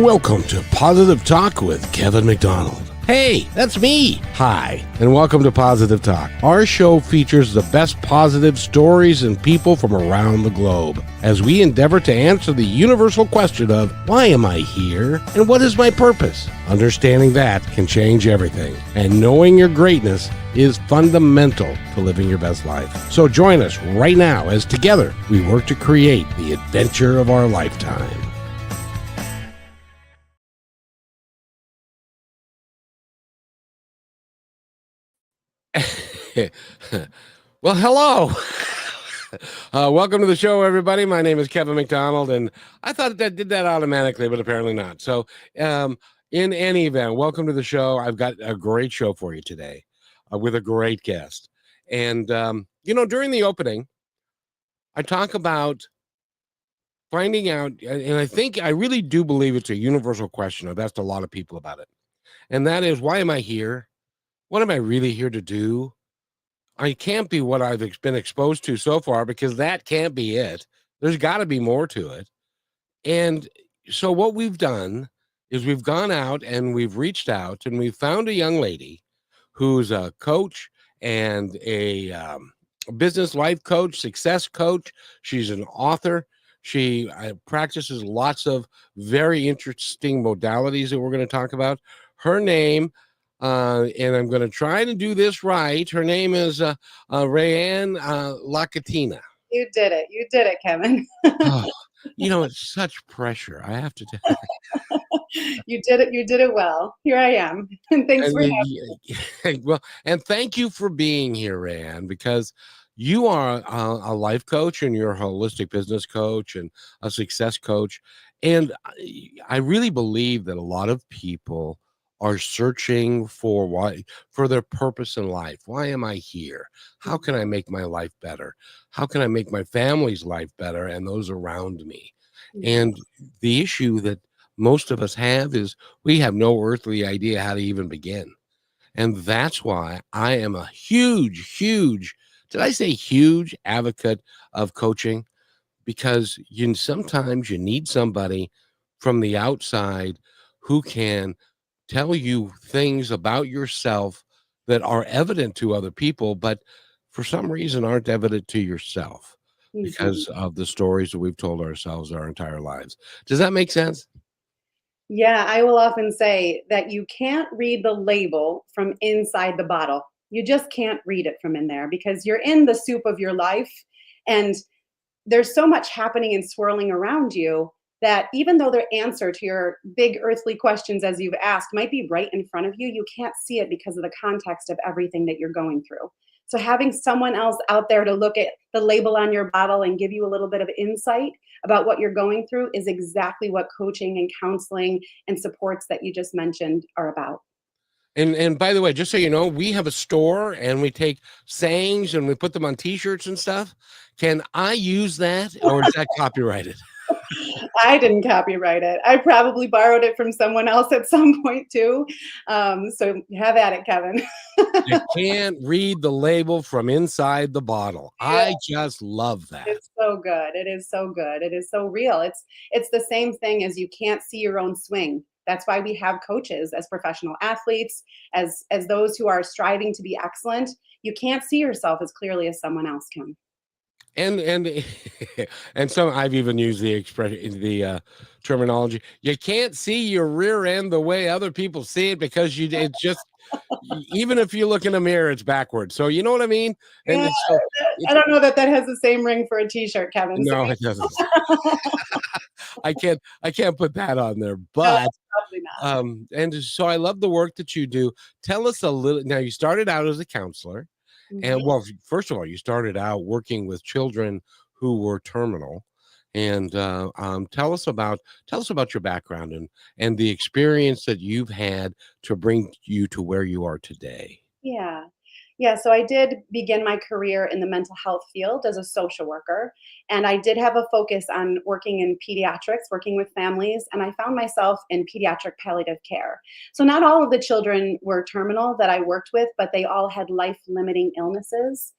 Welcome to Positive Talk with Kevin McDonald. Hey, that's me. Hi, and welcome to Positive Talk. Our show features the best positive stories and people from around the globe as we endeavor to answer the universal question of why am I here and what is my purpose? Understanding that can change everything, and knowing your greatness is fundamental to living your best life. So join us right now as together we work to create the adventure of our lifetime. Well, hello. Welcome to the show, everybody. My name is Kevin McDonald, and I thought that did that automatically, but apparently not. So, in any event, welcome to the show. I've got a great show for you today with a great guest. And, during the opening, I talk about finding out, and I really do believe it's a universal question. I've asked a lot of people about it. And that is, why am I here? What am I really here to do? I can't be what I've been exposed to so far, because that can't be it. There's got to be more to it. And so what we've done is we've gone out and we've reached out and we've found a young lady who's a coach and a business life coach, success coach. She's an author. She practices lots of very interesting modalities that we're going to talk about. Her name, and I'm going to try to do this right. Her name is Raeanne Lacatena. You did it. You did it, Kevin. Oh, it's such pressure. I have to tell You did it. You did it well. Here I am. And thanks for having me. Well, and thank you for being here, Raeanne, because you are a life coach and you're a holistic business coach and a success coach. And I really believe that a lot of people are searching for their purpose in life. Why am I here? How can I make my life better? How can I make my family's life better and those around me? And the issue that most of us have is we have no earthly idea how to even begin. And that's why I am a huge, did I say huge advocate of coaching? Because sometimes you need somebody from the outside who can tell you things about yourself that are evident to other people, but for some reason aren't evident to yourself because of the stories that we've told ourselves our entire lives. Does that make sense? Yeah, I will often say that you can't read the label from inside the bottle. You just can't read it from in there because you're in the soup of your life, and there's so much happening and swirling around you that even though the answer to your big earthly questions as you've asked might be right in front of you, you can't see it because of the context of everything that you're going through. So having someone else out there to look at the label on your bottle and give you a little bit of insight about what you're going through is exactly what coaching and counseling and supports that you just mentioned are about. And by the way, just so you know, we have a store and we take sayings and we put them on t-shirts and stuff. Can I use that, or is that copyrighted? I didn't copyright it. I probably borrowed it from someone else at some point too. So have at it, Kevin. You can't read the label from inside the bottle. Yeah. I just love that. It's so good. It is so good. It is so real. It's the same thing as you can't see your own swing. That's why we have coaches as professional athletes, as those who are striving to be excellent. You can't see yourself as clearly as someone else can. And and some I've even used the expression, the terminology. You can't see your rear end the way other people see it because it's just even if you look in a mirror, it's backwards. So you know what I mean? And Yeah, I don't know that has the same ring for a t-shirt, Kevin. No, it doesn't. I can't put that on there, but probably not. And so I love the work that you do. Tell us a little. Now, you started out as a counselor. And well, first of all, you started out working with children who were terminal, and tell us about your background and the experience that you've had to bring you to where you are today. Yeah. So I did begin my career in the mental health field as a social worker, and I did have a focus on working in pediatrics, working with families, and I found myself in pediatric palliative care. So not all of the children were terminal that I worked with, but they all had life-limiting illnesses.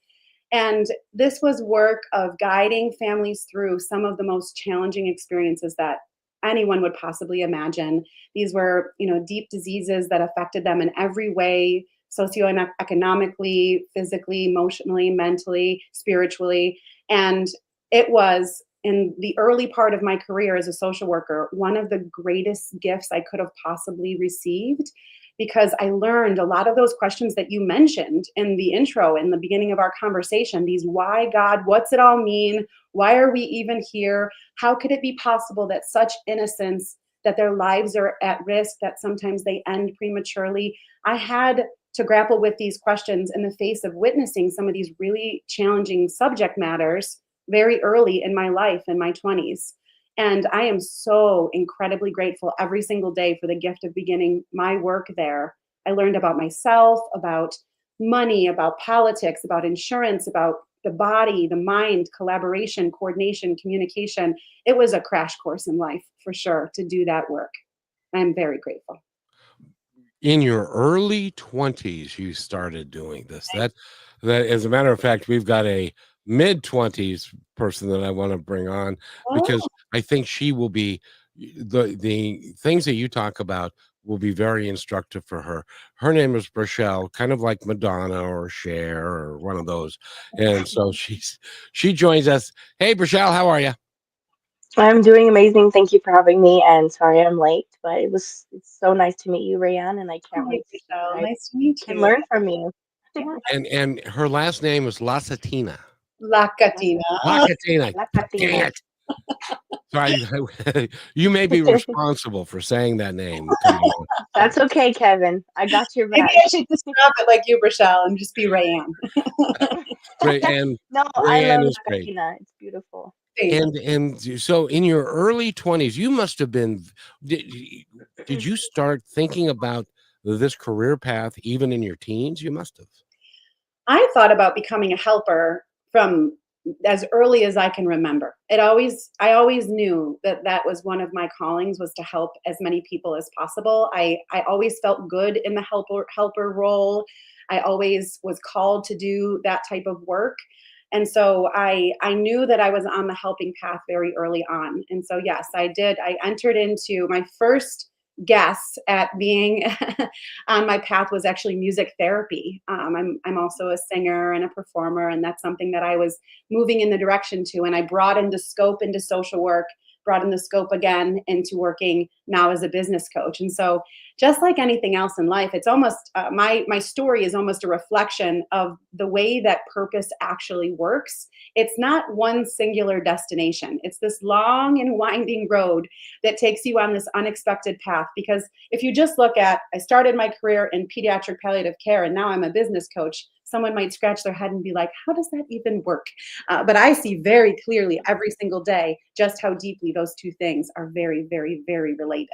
And this was work of guiding families through some of the most challenging experiences that anyone would possibly imagine. These were, deep diseases that affected them in every way, socioeconomically, physically, emotionally, mentally, spiritually. And it was in the early part of my career as a social worker, one of the greatest gifts I could have possibly received, because I learned a lot of those questions that you mentioned in the intro, in the beginning of our conversation. These why, God, what's it all mean? Why are we even here? How could it be possible that such innocence, that their lives are at risk, that sometimes they end prematurely? I had to grapple with these questions in the face of witnessing some of these really challenging subject matters very early in my life, in my 20s. And I am so incredibly grateful every single day for the gift of beginning my work there. I learned about myself, about money, about politics, about insurance, about the body, the mind, collaboration, coordination, communication. It was a crash course in life for sure to do that work. I'm very grateful. In your early 20s, you started doing this. That as a matter of fact, we've got a mid-20s person that I want to bring on, because Oh, I think she will be, the things that you talk about will be very instructive for her. Her name is Rochelle, kind of like Madonna or Cher or one of those. And so she joins us. Hey, Rochelle, how are you? I'm doing amazing. Thank you for having me. And sorry I'm late, but it's so nice to meet you, Rayanne, and I can't hi, wait to see what Michelle. I Nice to meet can you. learn from you. Yeah. And her last name is Lasatina. Lacatena. Lacatina. Dang Lacatena. it. So you may be responsible for saying that name coming on. That's okay, Kevin. I got your Maybe back. I should just drop it like you, Rochelle, and just be Rayanne. And No, I Raeanne love is great. Lacatina. It's beautiful. Thanks. And so in your early 20s, you must have been, did, did you start thinking about this career path even in your teens? You must have. I thought about becoming a helper from as early as I can remember. I always knew that that was one of my callings, was to help as many people as possible. I always felt good in the helper role. I always was called to do that type of work. And so I knew that I was on the helping path very early on. And so yes, I did. I entered into my first guess at being on my path was actually music therapy. I'm also a singer and a performer, and that's something that I was moving in the direction to. And I broadened the scope into social work, broadened the scope again into working now as a business coach. And so, just like anything else in life, it's almost my story is almost a reflection of the way that purpose actually works. It's not one singular destination. It's this long and winding road that takes you on this unexpected path. Because if you just look at, I started my career in pediatric palliative care and now I'm a business coach, someone might scratch their head and be like, how does that even work? But I see very clearly every single day just how deeply those two things are very, very, very related.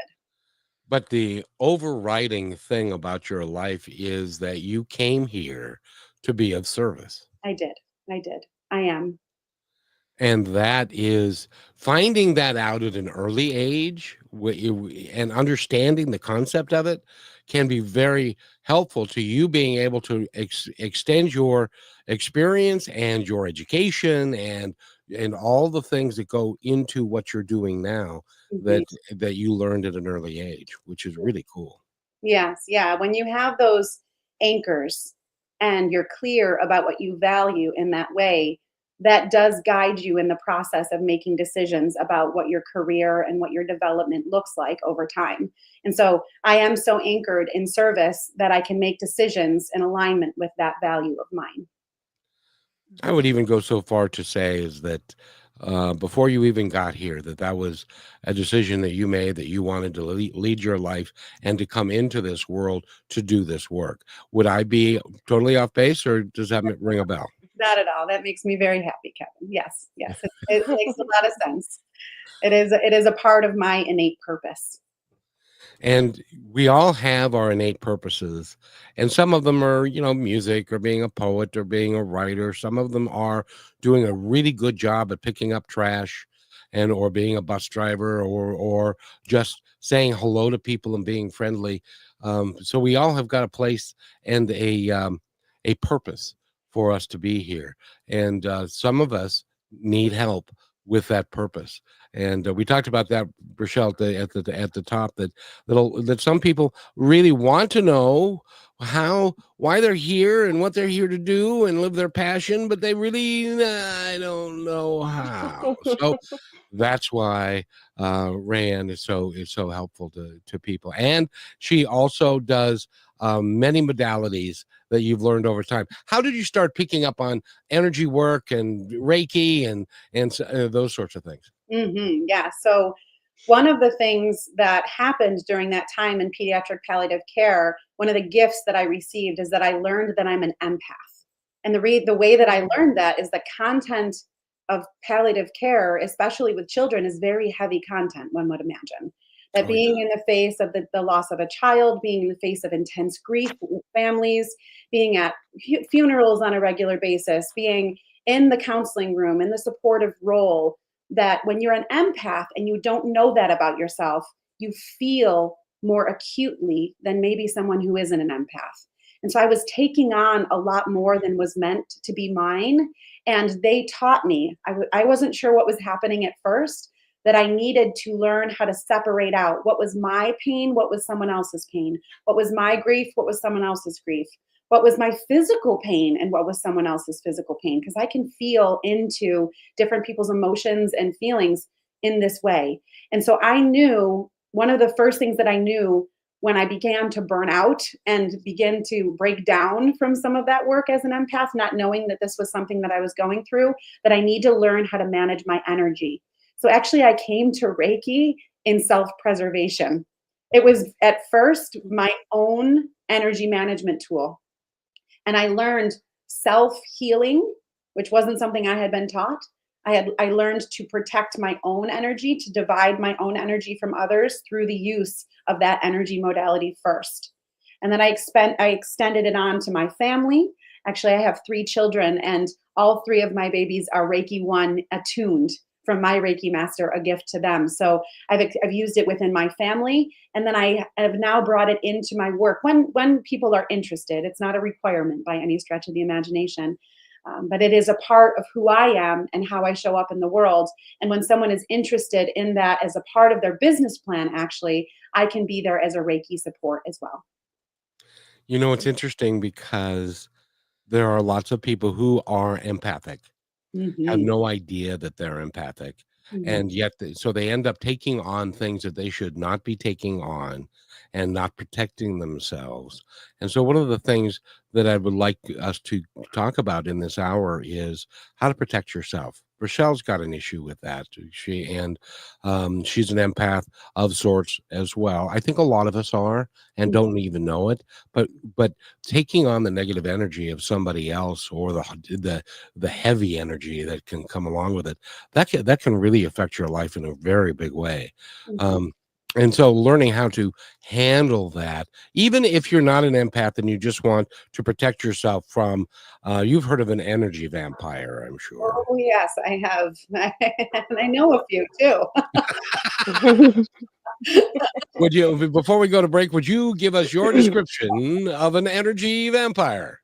But the overriding thing about your life is that you came here to be of service. I did. I did. I am. And that is finding that out at an early age, and understanding the concept of it can be very helpful to you being able to extend your experience and your education and all the things that go into what you're doing now, Mhm. that you learned at an early age, which is really cool. Yes, yeah. When you have those anchors and you're clear about what you value in that way, that does guide you in the process of making decisions about what your career and what your development looks like over time. And so I am so anchored in service that I can make decisions in alignment with that value of mine. I would even go so far to say is that, before you even got here, that was a decision that you made, that you wanted to lead your life and to come into this world to do this work. Would I be totally off base, or does that ring a bell? Not at all. That makes me very happy, Kevin. Yes, yes. It makes a lot of sense. It is a part of my innate purpose. And we all have our innate purposes, and some of them are, music or being a poet or being a writer. Some of them are doing a really good job at picking up trash, and or being a bus driver, or just saying hello to people and being friendly. So we all have got a place and a purpose for us to be here. And some of us need help with that purpose. And we talked about that, Rochelle, at the top, that some people really want to know why they're here and what they're here to do and live their passion, but they really I don't know how. So that's why Raeanne is so helpful to people, and she also does many modalities that you've learned over time. How did you start picking up on energy work and Reiki and those sorts of things? Yeah. So one of the things that happened during that time in pediatric palliative care, one of the gifts that I received is that I learned that I'm an empath. And the way that I learned that is the content of palliative care, especially with children, is very heavy content, one would imagine. That Oh yeah. being in the face of the loss of a child, being in the face of intense grief with families, being at funerals on a regular basis, being in the counseling room, in the supportive role, that when you're an empath and you don't know that about yourself, you feel more acutely than maybe someone who isn't an empath. And so I was taking on a lot more than was meant to be mine. And they taught me, I wasn't sure what was happening at first, that I needed to learn how to separate out what was my pain, what was someone else's pain, what was my grief, what was someone else's grief, what was my physical pain, and what was someone else's physical pain. Because I can feel into different people's emotions and feelings in this way. And so I knew one of the first things that I knew when I began to burn out and begin to break down from some of that work as an empath, not knowing that this was something that I was going through, that I need to learn how to manage my energy. So actually, I came to Reiki in self-preservation. It was at first my own energy management tool. And I learned self-healing, which wasn't something I had been taught. I learned to protect my own energy, to divide my own energy from others through the use of that energy modality first. And then I extended it on to my family. Actually, I have 3 children, and all 3 of my babies are Reiki 1 attuned from my Reiki master, a gift to them. So I've used it within my family, and then I have now brought it into my work when people are interested. It's not a requirement by any stretch of the imagination. But it is a part of who I am and how I show up in the world. And when someone is interested in that as a part of their business plan, actually, I can be there as a Reiki support as well. It's interesting because there are lots of people who are empathic, have Hmm. no idea that they're empathic, and yet so they end up taking on things that they should not be taking on and not protecting themselves. And so one of the things that I would like us to talk about in this hour is how to protect yourself. Rochelle's got an issue with that. She's an empath of sorts as well. I think a lot of us are and don't even know it. But taking on the negative energy of somebody else, or the heavy energy that can come along with it, that can really affect your life in a very big way. Hmm. And so learning how to handle that, even if you're not an empath and you just want to protect yourself from, you've heard of an energy vampire, I'm sure. Oh, yes, I have. And I know a few too. Would you, before we go to break, would you give us your description of an energy vampire?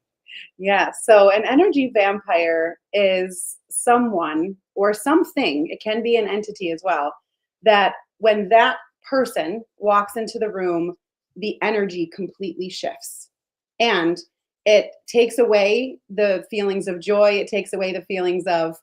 Yeah. So an energy vampire is someone or something, it can be an entity as well, that when that person walks into the room, the energy completely shifts. And it takes away the feelings of joy, it takes away the feelings of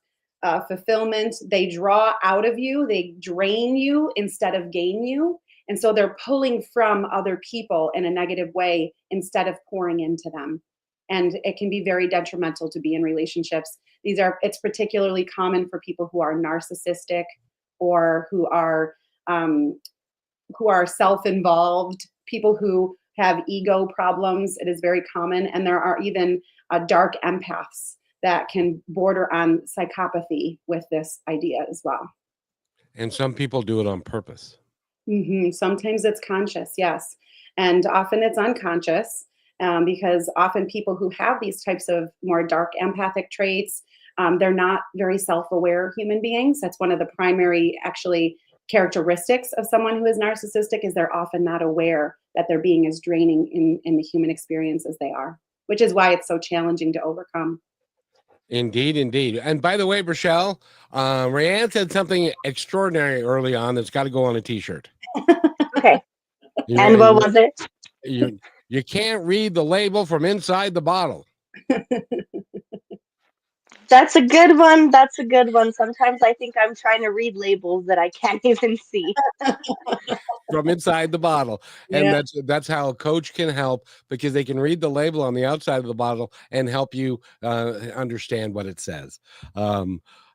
fulfillment. They draw out of you, they drain you instead of gain you. And so they're pulling from other people in a negative way instead of pouring into them, and it can be very detrimental to be in relationships. It's particularly common for people who are narcissistic or um, who are self-involved, people who have ego problems. It is very common, and there are even dark empaths that can border on psychopathy with this idea as well. And some people do it on purpose. Sometimes it's conscious, yes. And often it's unconscious, because often people who have these types of more dark empathic traits, they're not very self aware human beings. That's one of the primary, actually, characteristics of someone who is narcissistic is they're often not aware that they're being as draining in the human experience as they are, which is why it's so challenging to overcome. Indeed, indeed. And by the way, Rochelle, Raeanne said something extraordinary early on that's got to go on a T-shirt. Okay. You, And what was it? you, you can't read the label from inside the bottle. That's a good one. That's a good one. Sometimes I think I'm trying to read labels that I can't even see. From inside the bottle. And Yeah. that's how a coach can help, because they can read the label on the outside of the bottle and help you understand what it says.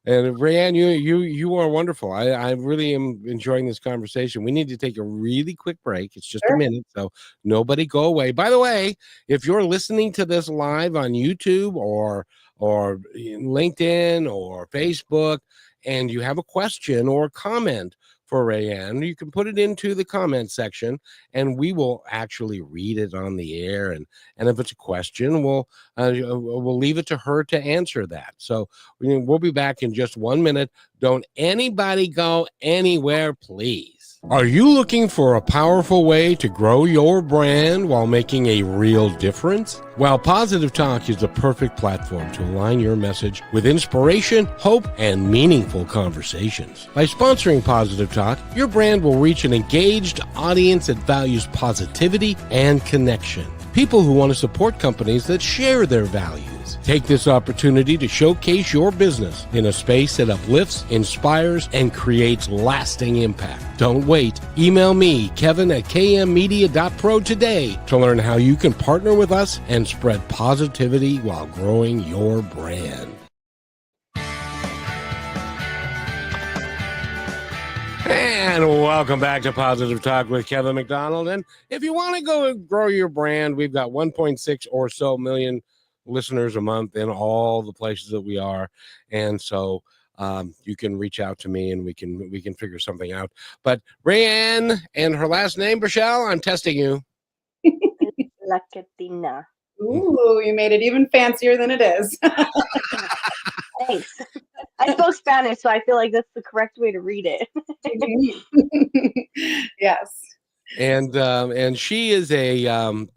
And Raeanne, you are wonderful. I really am enjoying this conversation. We need to take a really quick break. It's just a Sure. minute, so nobody go away. By the way, if you're listening to this live on YouTube or LinkedIn or Facebook, and you have a question or comment for Raeanne, you can put it into the comment section, and we will actually read it on the air. And if it's a question, we'll leave it to her to answer that. So we'll be back in just 1 minute. Don't anybody go anywhere, please. Are you looking for a powerful way to grow your brand while making a real difference? Well, Positive Talk is the perfect platform to align your message with inspiration, hope, and meaningful conversations. By sponsoring Positive Talk, your brand will reach an engaged audience that values positivity and connection. People who want to support companies that share their values. Take this opportunity to showcase your business in a space that uplifts, inspires, and creates lasting impact. Don't wait. Email me, Kevin@kmmedia.pro today to learn how you can partner with us and spread positivity while growing your brand. And welcome back to Positive Talk with Kevin McDonald. And if you want to go and grow your brand, we've got 1.6 or so million listeners a month in all the places that we are. And so you can reach out to me and we can figure something out. But Raeanne and her last name, Rochelle, I'm testing you. Lacatena. Ooh, you made it even fancier than it is. Thanks. I spoke Spanish, so I feel like that's the correct way to read it. Yes. And she is a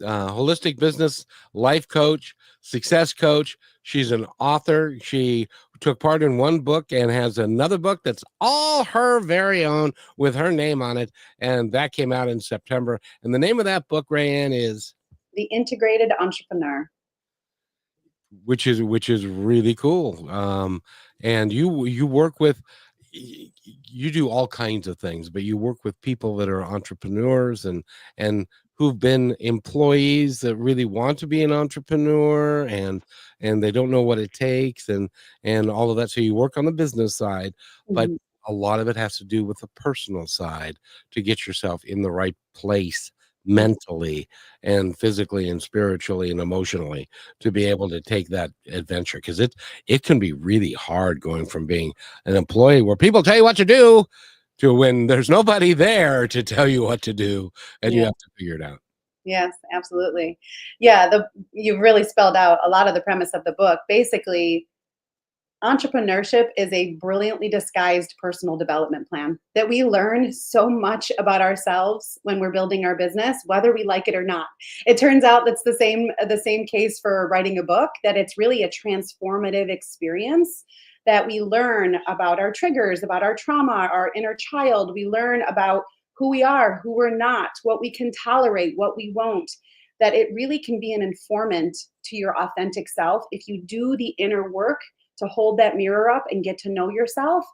holistic business life coach, success coach. She's an author. She took part in one book and has another book that's all her very own with her name on it, and that came out in September. And the name of that book, Raeanne, is The Integrated Entrepreneur. which is really cool. And you work with, you do all kinds of things, but you work with people that are entrepreneurs and who've been employees that really want to be an entrepreneur, and they don't know what it takes, and all of that. So you work on the business side, but Mhm. a lot of it has to do with the personal side to get yourself in the right place mentally and physically and spiritually and emotionally to be able to take that adventure, because it can be really hard going from being an employee where people tell you what to do to when there's nobody there to tell you what to do, and you Yeah. have to figure it out. Yes, absolutely. Yeah, you've really spelled out a lot of the premise of the book. Basically, entrepreneurship is a brilliantly disguised personal development plan that we learn so much about ourselves when we're building our business, whether we like it or not. It turns out that's the same case for writing a book, that it's really a transformative experience that we learn about our triggers, about our trauma, our inner child. We learn about who we are, who we're not, what we can tolerate, what we won't. That it really can be an informant to your authentic self if you do the inner work to hold that mirror up and get to know yourself.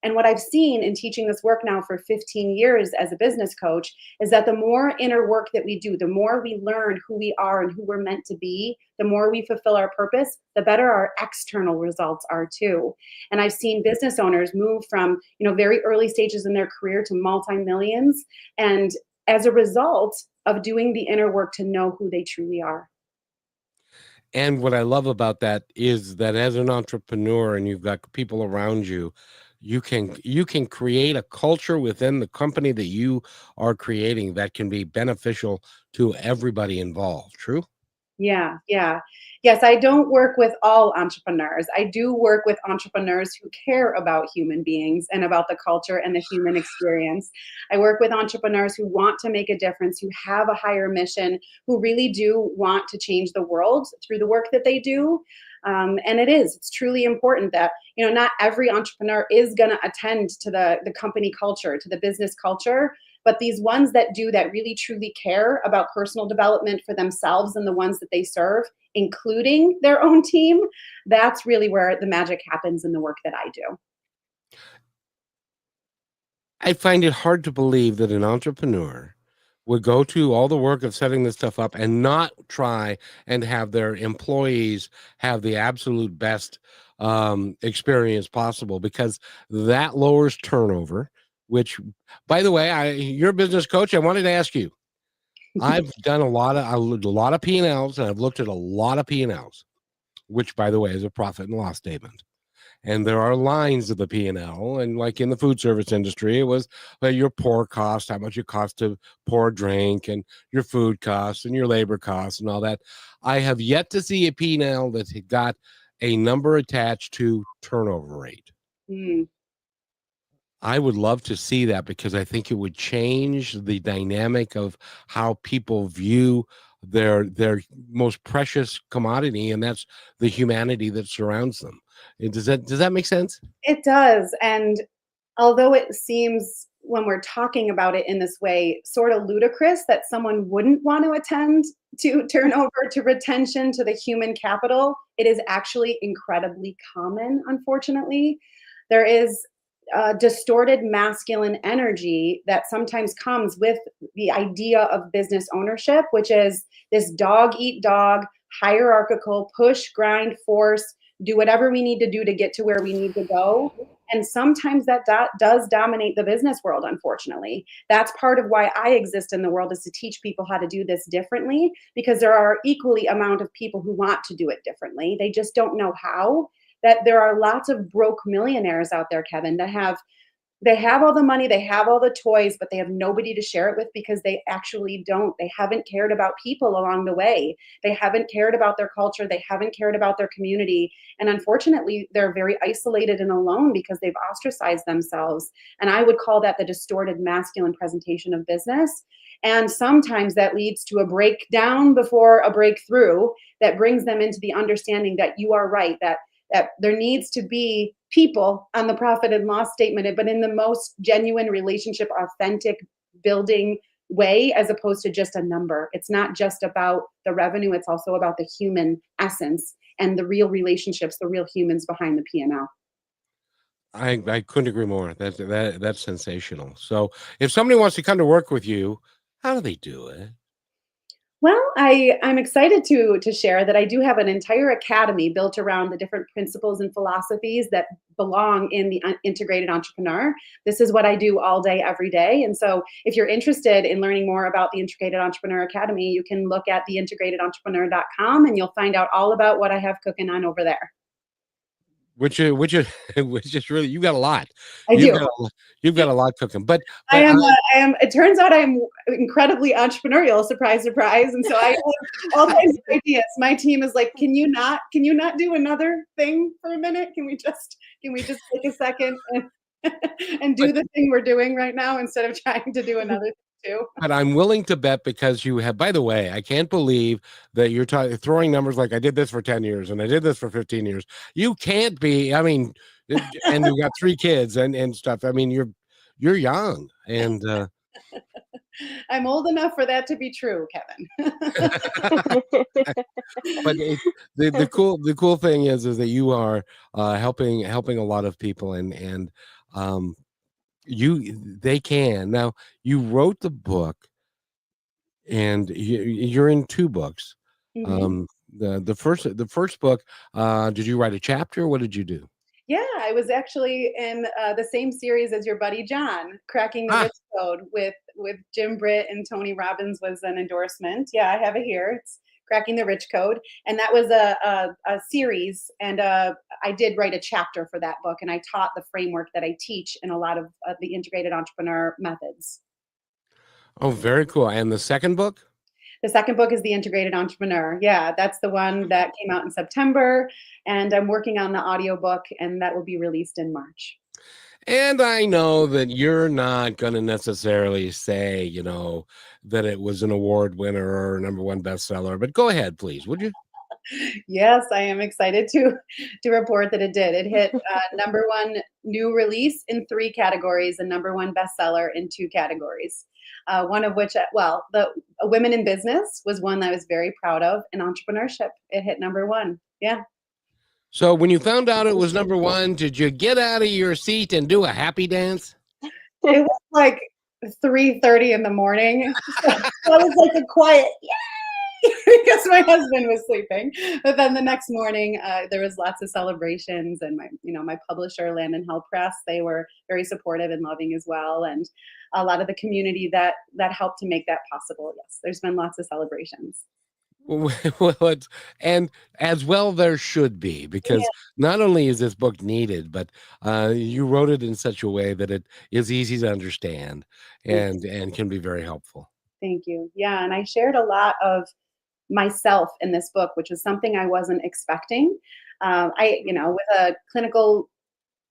And what I've seen in teaching this work now for 15 years as a business coach is that the more inner work that we do, the more we learn who we are and who we're meant to be, the more we fulfill our purpose, the better our external results are too. And I've seen business owners move from, very early stages in their career to multi-millions, and as a result of doing the inner work to know who they truly are. And what I love about that is that as an entrepreneur and you've got people around you, you can create a culture within the company that you are creating that can be beneficial to everybody involved. True? Yeah, yeah. Yes, I don't work with all entrepreneurs. I do work with entrepreneurs who care about human beings and about the culture and the human experience. I work with entrepreneurs who want to make a difference, who have a higher mission, who really do want to change the world through the work that they do. And it's truly important that, not every entrepreneur is going to attend to the company culture, to the business culture, but these ones that do, that really truly care about personal development for themselves and the ones that they serve, including their own team, that's really where the magic happens in the work that I do. I find it hard to believe that an entrepreneur would go to all the work of setting this stuff up and not try and have their employees have the absolute best experience possible, because that lowers turnover, which, by the way, you're a business coach. I wanted to ask you, I've done a lot of P&Ls, and I've looked at a lot of P&Ls, which, by the way, is a profit and loss statement. And there are lines of the P&L, and like in the food service industry, it was your pour cost, how much it costs to pour a drink, and your food costs and your labor costs and all that. I have yet to see a P&L that got a number attached to turnover rate. I would love to see that, because I think it would change the dynamic of how people view their most precious commodity, and that's the humanity that surrounds them. Does that make sense? It does. And although it seems, when we're talking about it in this way, sort of ludicrous that someone wouldn't want to attend to turnover, to retention, to the human capital, it is actually incredibly common, unfortunately. There is distorted masculine energy that sometimes comes with the idea of business ownership, which is this dog eat dog, hierarchical, push, grind, force, do whatever we need to do to get to where we need to go. And sometimes that does dominate the business world, unfortunately. That's part of why I exist in the world, is to teach people how to do this differently, because there are equally amount of people who want to do it differently. They just don't know how. That there are lots of broke millionaires out there, Kevin, that they have all the money, they have all the toys, but they have nobody to share it with, because they actually don't. They haven't cared about people along the way. They haven't cared about their culture. They haven't cared about their community. And unfortunately, they're very isolated and alone because they've ostracized themselves. And I would call that the distorted masculine presentation of business. And sometimes that leads to a breakdown before a breakthrough that brings them into the understanding that you are right, that there needs to be people on the profit and loss statement, but in the most genuine relationship, authentic building way, as opposed to just a number. It's not just about the revenue. It's also about the human essence and the real relationships, the real humans behind the P&L. I couldn't agree more. That's sensational. So if somebody wants to come to work with you, how do they do it? Well, I'm excited to share that I do have an entire academy built around the different principles and philosophies that belong in the integrated entrepreneur. This is what I do all day, every day. And so if you're interested in learning more about the Integrated Entrepreneur Academy, you can look at theintegratederentrepreneur.com, and you'll find out all about what I have cooking on over there. Which is really, you got a lot. I do. You've got a lot cooking, but I am. It turns out I'm incredibly entrepreneurial. Surprise, surprise! And so I have all kinds of ideas. My team is like, "Can you not do another thing for a minute? Can we just take a second and do the thing we're doing right now instead of trying to do another thing too?" But I'm willing to bet, because you have, by the way, I can't believe that you're throwing numbers like, I did this for 10 years and I did this for 15 years. You can't be, I mean, and you've got 3 kids and stuff. I mean, you're young, and I'm old enough for that to be true, Kevin. but the cool thing is that you are helping a lot of people, and they can. Now, you wrote the book, and you're in 2 books. Mm-hmm. The first book, did you write a chapter? What did you do? Yeah, I was actually in the same series as your buddy John, Cracking the Rich Code with Jim Britt and Tony Robbins was an endorsement. Yeah, I have it here. It's Cracking the Rich Code, and that was a series. And I did write a chapter for that book, and I taught the framework that I teach in a lot of the integrated entrepreneur methods. Oh, very cool. And the second book? The second book is The Integrated Entrepreneur. Yeah, that's the one that came out in September, and I'm working on the audiobook, and that will be released in March. And I know that you're not going to necessarily say, that it was an award winner or #1 bestseller, but go ahead, please, would you? Yes, I am excited to report that it did. It hit number one new release in 3 categories and number one bestseller in 2 categories. One of which, well, the women in business was one that I was very proud of, and entrepreneurship. It hit number one. Yeah. So when you found out it was number one, did you get out of your seat and do a happy dance? It was like 3:30 in the morning. So I was like a quiet, yay, because my husband was sleeping. But then the next morning, there was lots of celebrations, and my publisher, Land and Health Press, they were very supportive and loving as well, and a lot of the community that helped to make that possible. Yes, there's been lots of celebrations. Well, and as well there should be, because not only is this book needed, but you wrote it in such a way that it is easy to understand Yeah, and can be very helpful. thank you. Yeah, and I shared a lot of myself in this book, which is something I wasn't expecting. With a clinical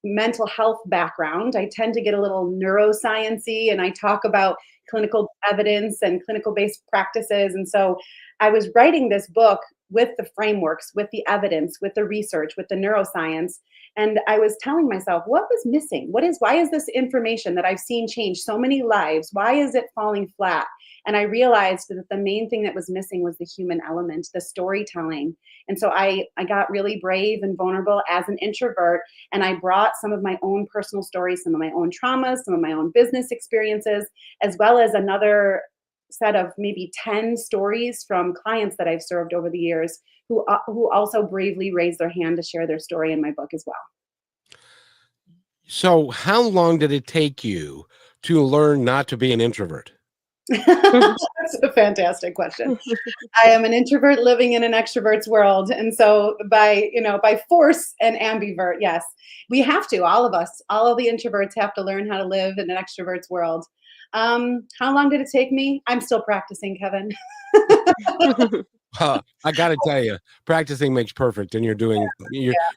mental health background, I tend to get a little neurosciency, and I talk about clinical evidence and clinical based practices. And so I was writing this book with the frameworks, with the evidence, with the research, with the neuroscience. And I was telling myself, what was missing? Why is this information that I've seen change so many lives? Why is it falling flat? And I realized that the main thing that was missing was the human element, the storytelling. And so I got really brave and vulnerable as an introvert, and I brought some of my own personal stories, some of my own traumas, some of my own business experiences, as well as another set of maybe 10 stories from clients that I've served over the years who also bravely raised their hand to share their story in my book as well. So how long did it take you to learn not to be an introvert? That's a fantastic question. I am an introvert living in an extrovert's world. And so by force and ambivert, yes, we have to, all of us, all of the introverts have to learn how to live in an extrovert's world. How long did it take me? I'm still practicing, Kevin. I got to tell you, practicing makes perfect, and you're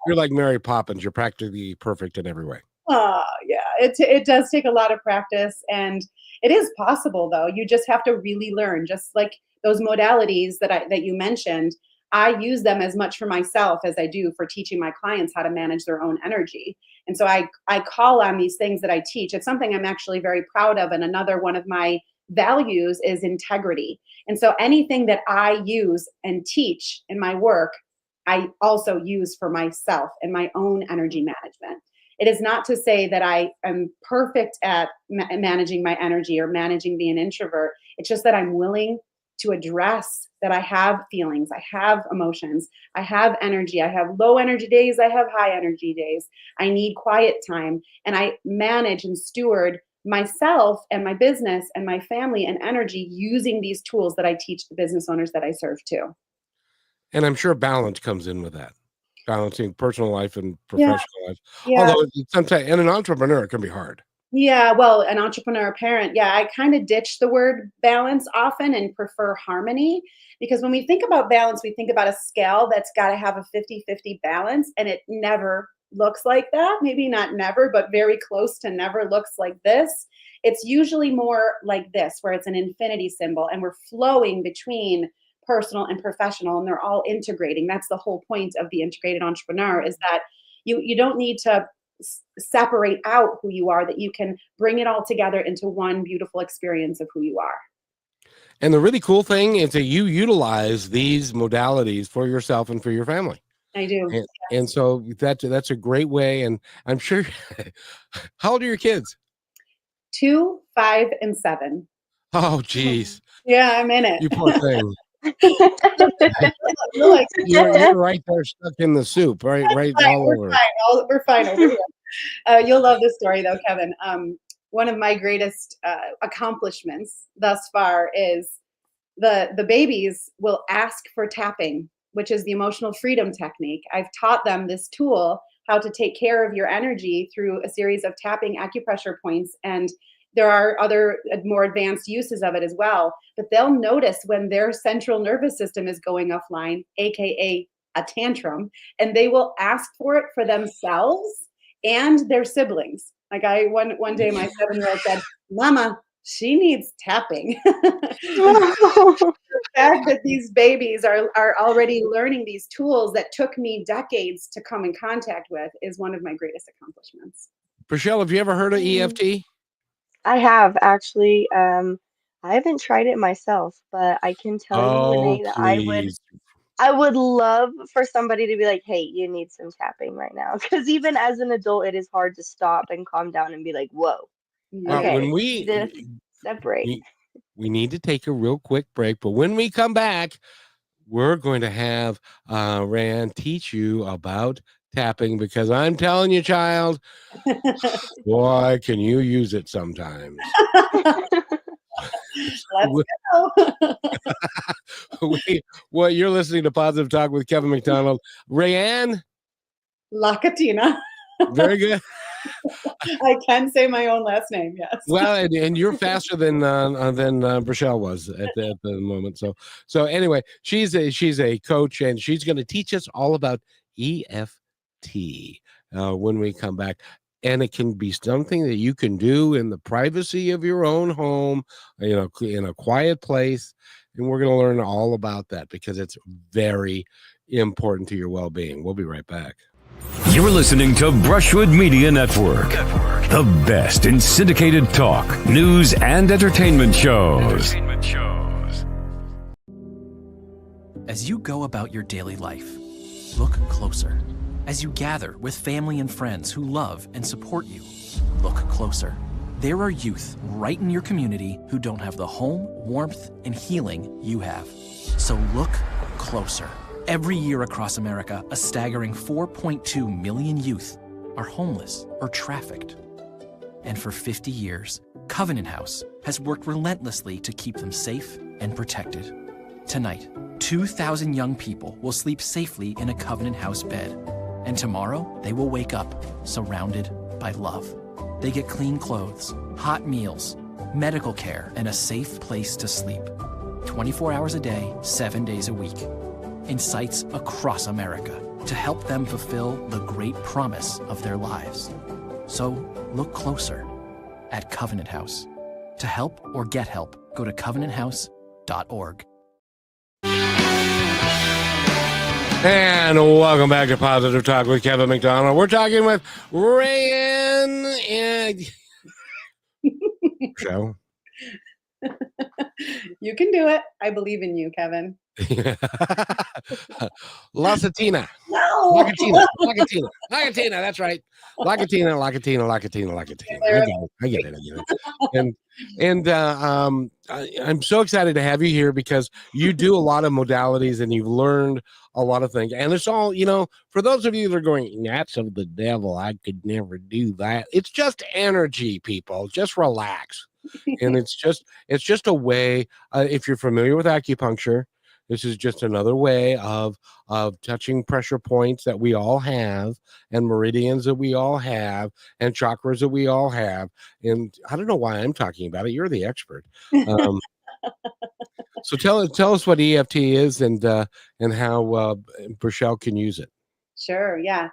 like Mary Poppins. You're practically perfect in every way. Yeah, it does take a lot of practice, and it is possible though. You just have to really learn. Just like those modalities that you mentioned, I use them as much for myself as I do for teaching my clients how to manage their own energy. And so I call on these things that I teach. It's something I'm actually very proud of, and another one of my values is integrity. And so anything that I use and teach in my work, I also use for myself and my own energy management. It is not to say that I am perfect at managing my energy or managing being an introvert. It's just that I'm willing to address that I have feelings, I have emotions, I have energy, I have low energy days, I have high energy days. I need quiet time, and I manage and steward myself and my business and my family and energy using these tools that I teach the business owners that I serve too. And I'm sure balance comes in with that, balancing personal life and Yeah, professional life. yeah. Although sometimes, and an entrepreneur, it can be hard. Yeah, well, an entrepreneur parent, yeah, I kind of ditch the word balance often and prefer harmony, because when we think about balance, we think about a scale that's got to have a 50-50 balance, and it never looks like that. Maybe not never, but very close to never looks like this. It's usually more like this, where it's an infinity symbol and we're flowing between personal and professional, and they're all integrating. That's the whole point of the integrated entrepreneur, is that you don't need to separate out who you are, that you can bring it all together into one beautiful experience of who you are. And the really cool thing is that you utilize these modalities for yourself and for your family. I do. And so that's a great way. And I'm sure, how old are your kids? 2, 5, and 7. Oh, geez. Yeah, I'm in it. You poor thing. We're like, You're right there stuck in the soup, right all we're over. fine. We're fine over here. You'll love this story though, Kevin. One of my greatest accomplishments thus far is the babies will ask for tapping, which is the emotional freedom technique. I've taught them this tool, how to take care of your energy through a series of tapping acupressure points. And there are other more advanced uses of it as well. But they'll notice when their central nervous system is going offline, AKA a tantrum, and they will ask for it for themselves and their siblings. Like one day my 7-year-old said, "Mama, she needs tapping. The fact that these babies are already learning these tools that took me decades to come in contact with is one of my greatest accomplishments. Rochelle, have you ever heard of EFT? I have actually. I haven't tried it myself, but I can tell you, Oh, Renee, that please. I would love for somebody to be like, "Hey, you need some tapping right now," because even as an adult, it is hard to stop and calm down and be like, "Whoa, Well, Yeah. okay, when this separate." we we need to take a real quick break, but when we come back, we're going to have Raeanne teach you about tapping because I'm telling you, child, boy, can you use it sometimes. Let's go. Well, you're listening to Positive Talk with Kevin McDonald. Raeanne, Lacatena. very good. I can say my own last name, yes. Well, and you're faster than Rochelle was at the moment. So anyway, she's a coach, and she's going to teach us all about EFT when we come back. And it can be something that you can do in the privacy of your own home, in a quiet place. And we're going to learn all about that because it's very important to your well-being. We'll be right back. You're listening to Brushwood Media Network, the best in syndicated talk, news, and entertainment shows. As you go about your daily life, look closer. As you gather with family and friends who love and support you, look closer. There are youth right in your community who don't have the home, warmth, and healing you have. So look closer. Every year across America, a staggering 4.2 million youth are homeless or trafficked. And for 50 years, Covenant House has worked relentlessly to keep them safe and protected. Tonight, 2,000 young people will sleep safely in a Covenant House bed. And tomorrow, they will wake up surrounded by love. They get clean clothes, hot meals, medical care, and a safe place to sleep. 24 hours a day, 7 days a week. In sites across America to help them fulfill the great promise of their lives. So look closer at Covenant House. To help or get help, go to covenanthouse.org. And welcome back to Positive Talk with Kevin McDonald. We're talking with Raeanne and show. You can do it. I believe in you, Kevin. Lacatena. No. Lacatena. That's right. Lacatena. I get it. I'm so excited to have you here because you do a lot of modalities and you've learned a lot of things. And it's all, for those of you that are going, that's of the devil, I could never do that. It's just energy, people. Just relax. And it's just a way, if you're familiar with acupuncture, this is just another way of touching pressure points that we all have, and meridians that we all have, and chakras that we all have. And I don't know why I'm talking about it. You're the expert. So tell us what EFT is and how Rochelle can use it. Sure, yeah.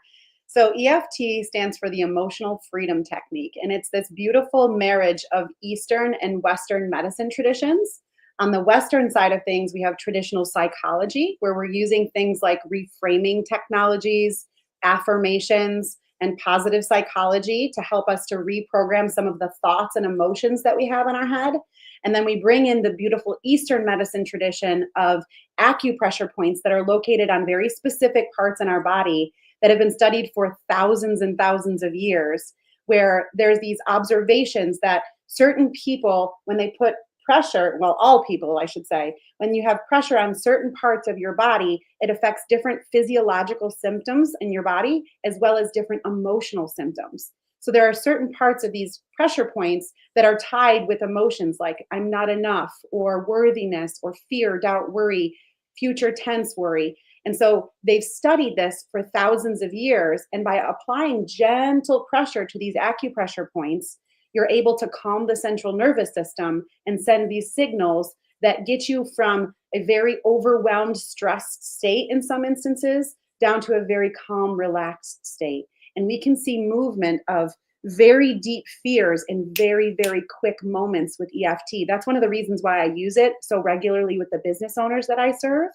So EFT stands for the Emotional Freedom Technique, and it's this beautiful marriage of Eastern and Western medicine traditions. On the Western side of things, we have traditional psychology, where we're using things like reframing technologies, affirmations, and positive psychology to help us to reprogram some of the thoughts and emotions that we have in our head. And then we bring in the beautiful Eastern medicine tradition of acupressure points that are located on very specific parts in our body that have been studied for thousands and thousands of years, where there's these observations that certain people, when they put pressure, well, all people, I should say, when you have pressure on certain parts of your body, it affects different physiological symptoms in your body, as well as different emotional symptoms. So there are certain parts of these pressure points that are tied with emotions like I'm not enough, or worthiness, or fear, doubt, worry, future tense worry. And so they've studied this for thousands of years. And by applying gentle pressure to these acupressure points, you're able to calm the central nervous system and send these signals that get you from a very overwhelmed, stressed state in some instances down to a very calm, relaxed state. And we can see movement of very deep fears in very, very quick moments with EFT. That's one of the reasons why I use it so regularly with the business owners that I serve,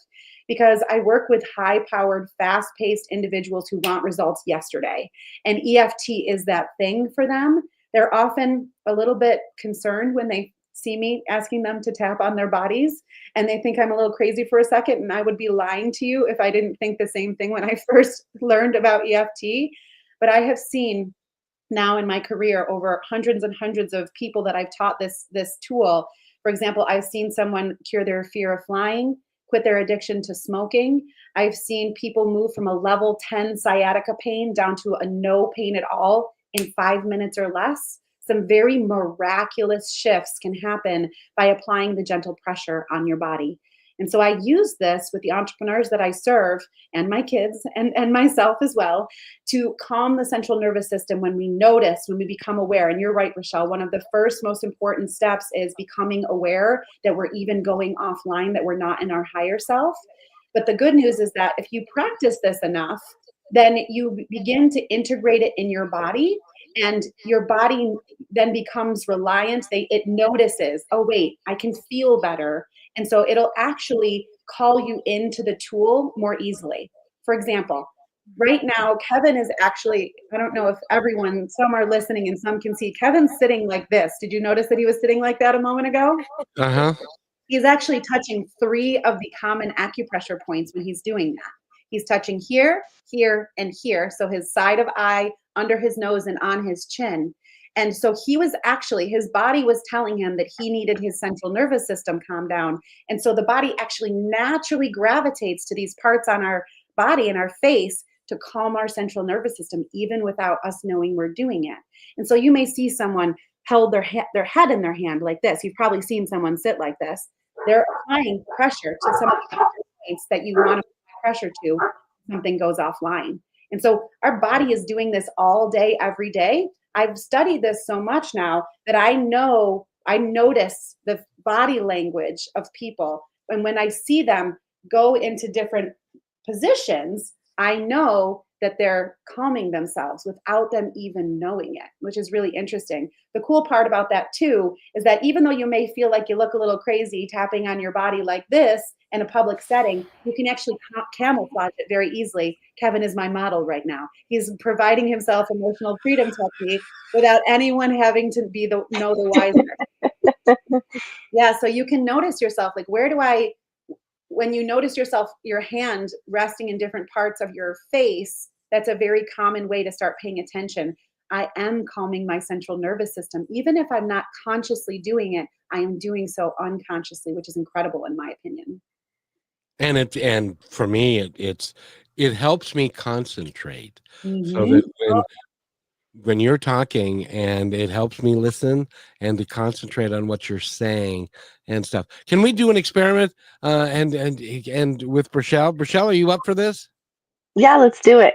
because I work with high-powered, fast-paced individuals who want results yesterday. And EFT is that thing for them. They're often a little bit concerned when they see me asking them to tap on their bodies, and they think I'm a little crazy for a second, and I would be lying to you if I didn't think the same thing when I first learned about EFT. But I have seen now in my career over hundreds and hundreds of people that I've taught this tool. For example, I've seen someone cure their fear of flying, quit their addiction to smoking. I've seen people move from a level 10 sciatica pain down to a no pain at all in 5 minutes or less. Some very miraculous shifts can happen by applying the gentle pressure on your body. And so I use this with the entrepreneurs that I serve, and my kids and myself as well, to calm the central nervous system when we notice, when we become aware. And you're right, Rochelle, one of the first most important steps is becoming aware that we're even going offline, that we're not in our higher self. But the good news is that if you practice this enough, then you begin to integrate it in your body, and your body then becomes reliant. It notices, oh, wait, I can feel better. And so it'll actually call you into the tool more easily. For example, right now, Kevin is actually, I don't know if everyone, some are listening and some can see, Kevin's sitting like this. Did you notice that he was sitting like that a moment ago? Uh-huh. He's actually touching 3 of the common acupressure points when he's doing that. He's touching here, here, and here. So his side of eye, under his nose, and on his chin. And so he was actually, his body was telling him that he needed his central nervous system calm down. And so the body actually naturally gravitates to these parts on our body and our face to calm our central nervous system, even without us knowing we're doing it. And so you may see someone held their head in their hand like this. You've probably seen someone sit like this. They're applying pressure to some of the points that you want to apply pressure to. Something goes offline. And so our body is doing this all day, every day. I've studied this so much now that I notice the body language of people. And when I see them go into different positions, I know that they're calming themselves without them even knowing it, which is really interesting. The cool part about that too is that even though you may feel like you look a little crazy tapping on your body like this in a public setting, you can actually camouflage it very easily. Kevin is my model right now. He's providing himself emotional freedom technique without anyone having to know the wiser. Yeah, so you can notice yourself, like, when you notice yourself, your hand resting in different parts of your face, that's a very common way to start paying attention. I am calming my central nervous system. Even if I'm not consciously doing it, I am doing so unconsciously, which is incredible in my opinion. And for me, it helps me concentrate, so Mm-hmm. that when you're talking, and it helps me listen and to concentrate on what you're saying and stuff. Can we do an experiment? And with Rochelle? Rochelle, are you up for this? Yeah, let's do it.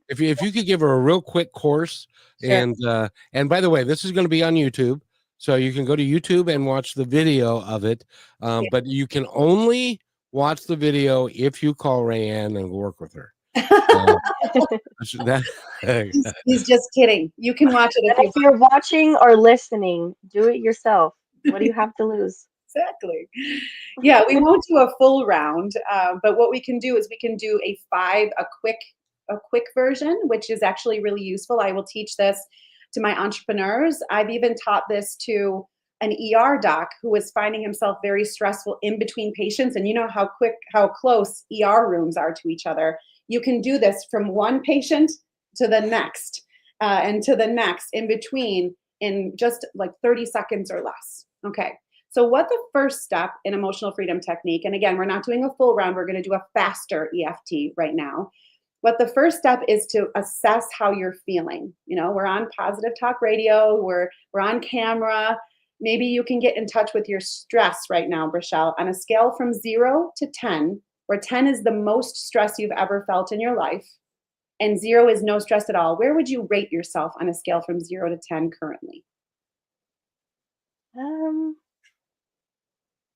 If you could give her a real quick course, Sure. and by the way, this is going to be on YouTube, so you can go to YouTube and watch the video of it. But you can only watch the video if you call Raeanne and work with her. He's just kidding. You can watch it And if you're watching or listening, do it yourself. What do you have to lose? Exactly. Yeah, we won't do a full round, but what we can do is we can do a quick version, which is actually really useful. I will teach this to my entrepreneurs. I've even taught this to an ER doc who was finding himself very stressful in between patients. And you know how close ER rooms are to each other. You can do this from one patient to the next, and to the next in between in just like 30 seconds or less. Okay. So what the first step in emotional freedom technique, and again, we're not doing a full round, we're going to do a faster EFT right now. What the first step is to assess how you're feeling. You know, we're on Positive Talk Radio, we're on camera. Maybe you can get in touch with your stress right now, Rochelle, on a scale from 0 to 10, where 10 is the most stress you've ever felt in your life, and 0 is no stress at all. Where would you rate yourself on a scale from 0 to 10 currently?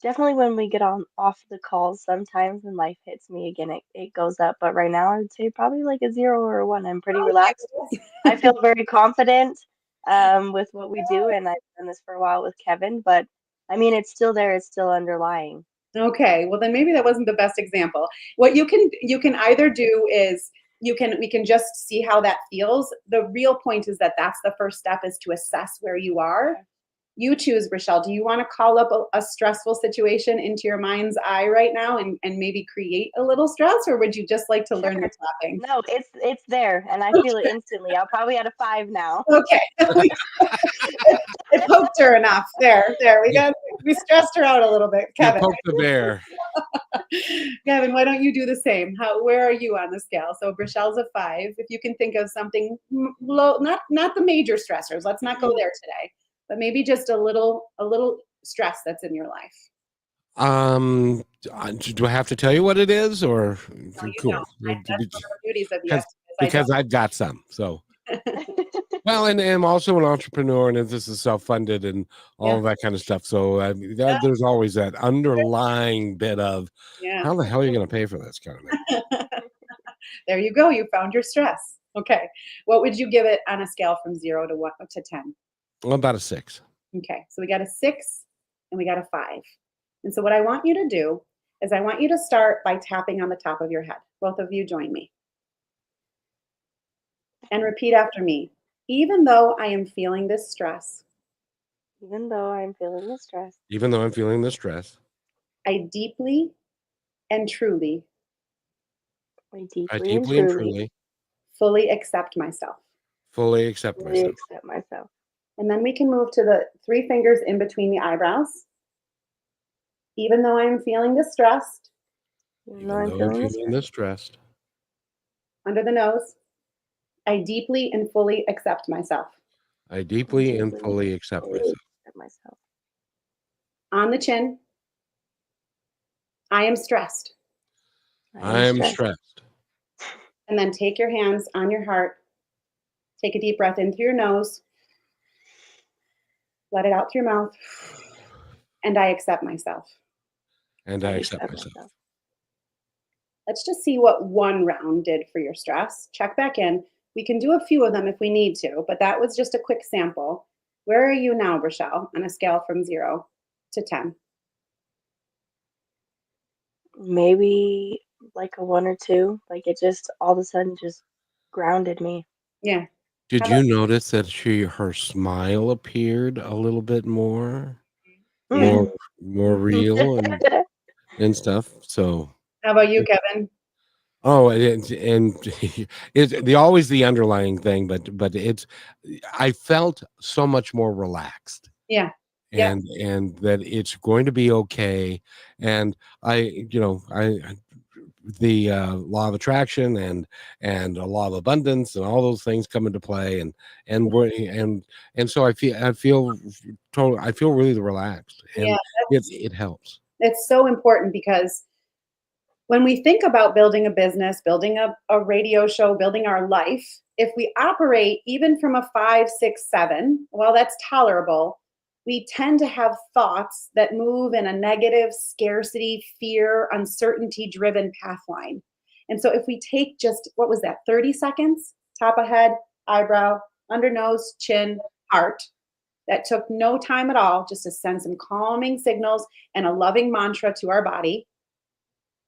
Definitely when we get on off the calls, sometimes when life hits me again, it goes up. But right now, I would say probably like a 0 or a 1. I'm pretty relaxed. I feel very confident with what we do, and I've done this for a while with Kevin. But I mean, it's still there. It's still underlying. Okay, well then maybe that wasn't the best example. What you can either do is we can just see how that feels. The real point is that that's the first step, is to assess where you are. You choose, Rochelle. Do you want to call up a stressful situation into your mind's eye right now and maybe create a little stress, or would you just like to learn the Sure. tapping? No, it's there, and I feel it instantly. I'll probably at a 5 now. Okay. I poked her enough. There. We stressed her out a little bit. You Kevin. poke the bear. Kevin, why don't you do the same? Where are you on the scale? So Rochelle's a 5. If you can think of something low, not the major stressors. Let's not go there today, but maybe just a little stress that's in your life. Do I have to tell you what it is, or No, you cool? don't. That's one of the beauties of Because yes, I don't. I've got some. So well, and I'm also an entrepreneur, and this is self-funded and all Yeah. of that kind of stuff. So Yeah. there's always that underlying bit of Yeah. how the hell are you going to pay for this kind of thing. There you go. You found your stress. Okay. What would you give it on a scale from 0 to 10? Well, about a 6. Okay. So we got a 6 and we got a 5. And so what I want you to do is I want you to start by tapping on the top of your head. Both of you join me. And repeat after me. Even though I am feeling this stress, Even though I'm feeling the stress, Even though I'm feeling the stress, I deeply and truly I I deeply and deeply and truly truly fully accept myself. fully accept fully myself. accept myself. And then we can move to the 3 fingers in between the eyebrows. Even though I'm feeling distressed, Even Even though I'm though I'm feeling the feeling stress, this stressed, under the nose, I deeply and fully accept myself. I I deeply and deeply fully accept fully myself. accept myself. On the chin, I am stressed. I I am am stressed. stressed. And then take your hands on your heart. Take a deep breath in through your nose. Let it out through your mouth. And I accept myself. And I accept myself. Let's just see what one round did for your stress. Check back in. We can do a few of them if we need to, but that was just a quick sample. Where are you now, Rochelle, on a scale from 0 to 10? Maybe like a 1 or 2. Like it just all of a sudden just grounded me. Yeah. Did How you about notice that her smile appeared a little bit more yeah. more real and stuff? So How about you, Kevin? oh, and it's always the underlying thing, but it's I felt so much more relaxed, Yeah. Yeah. and that it's going to be okay. And I the law of attraction and a law of abundance and all those things come into play, and so I feel really relaxed, Yeah. and it helps. It's so important because when we think about building a business, building a radio show, building our life, if we operate even from a 5, 6, 7, well, that's tolerable. We tend to have thoughts that move in a negative, scarcity, fear, uncertainty driven pathline. And so if we take just, what was that, 30 seconds, top of head, eyebrow, under nose, chin, heart, that took no time at all just to send some calming signals and a loving mantra to our body,